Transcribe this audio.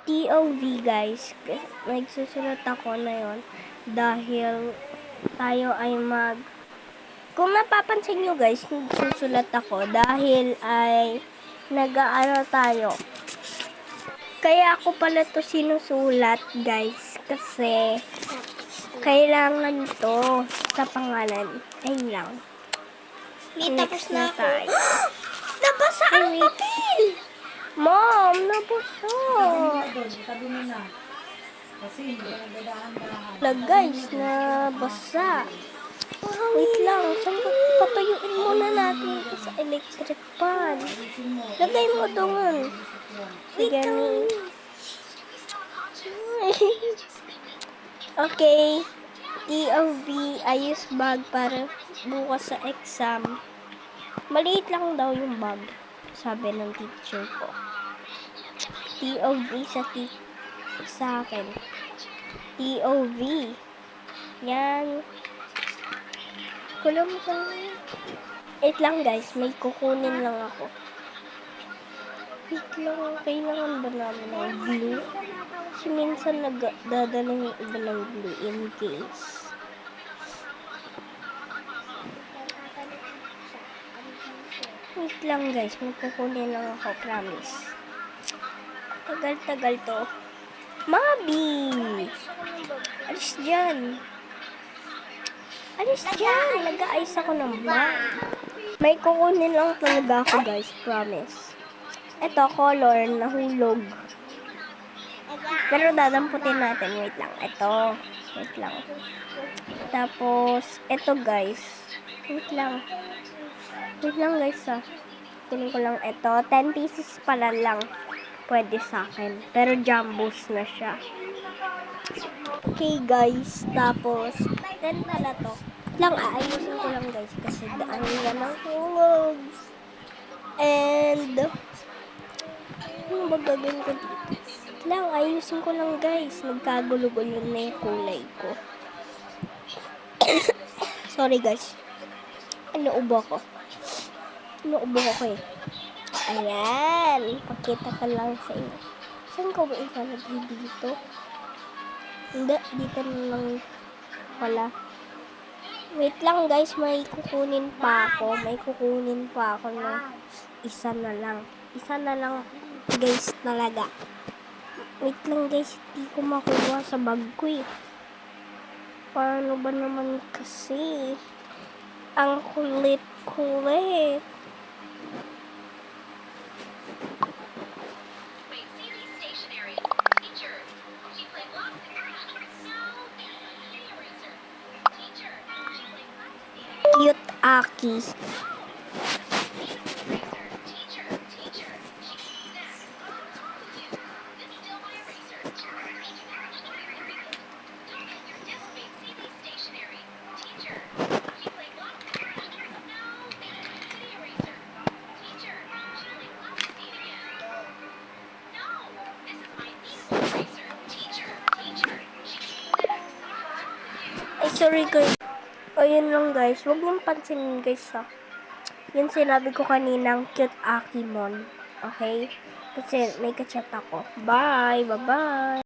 TOV guys, nagsusulat ako na yon dahil tayo ay kung napapansin nyo guys, nagsusulat ako dahil ay nag-aano tayo. Kaya ako pala to sinusulat guys kasi kailangan to sa pangalan. Ayun lang. Tapos na ako. Tayo. Nabasa ang papel! Mom, nabasa. Sabi mo na. Kasi hindi ka nagdadahan-dahan. Lag guys, nabasa. Wait lang, papayuin muna natin ito sa electric fan. Lagay mo doon. Sige ni. Okay. TOV, ayos bag para bukas sa exam. Maliit lang daw yung bag, sabi ng teacher ko. TOV sa akin. TOV. Yan. Kulang sa wait lang guys, may kukunin lang ako. Wait lang, kailangan ba namin ng glue? Kasi minsan nagdadala yung iba ng glue in case. Wait lang guys, may kukunin lang ako, promise. Tagal-tagal to. Mabi! Alis dyan. Alis dyan. Nag-aayos ako ng bag. May kukunin lang talaga ako guys, promise. Ito, color, nahulog. Pero dadamputin natin. Wait lang. Ito. Wait lang. Tapos, ito guys. Wait lang. Wait lang guys kunin ko lang ito. 10 pieces pala lang. Pwede sa akin. Pero jumbos na siya. Okay guys. Tapos, 10 pala to. Lang, aayusin ko lang guys. Kasi daan nila ng hulog. And, ano ba gagawin ko dito? Lang, ayusin ko lang guys. Nagkagulo-gulo na yung kulay ko. Sorry guys. Inuubo ko eh. Ayan. Pakita ko lang sa inyo. Saan ko ba ilalagay dito? Hindi, dito na lang pala. Wait lang guys, may kukunin pa ako na isa na lang guys talaga. Wait lang guys, hindi ko makuha sa bag ko eh. Paano ba naman kasi? Ang kulit. Cute Aki. Ay, sorry guys. O, yun lang guys. Huwag niyong pansinin guys ha. Yun sinabi ko kaninang cute Akimon. Okay? Kasi may kachat ako. Bye! Bye-bye!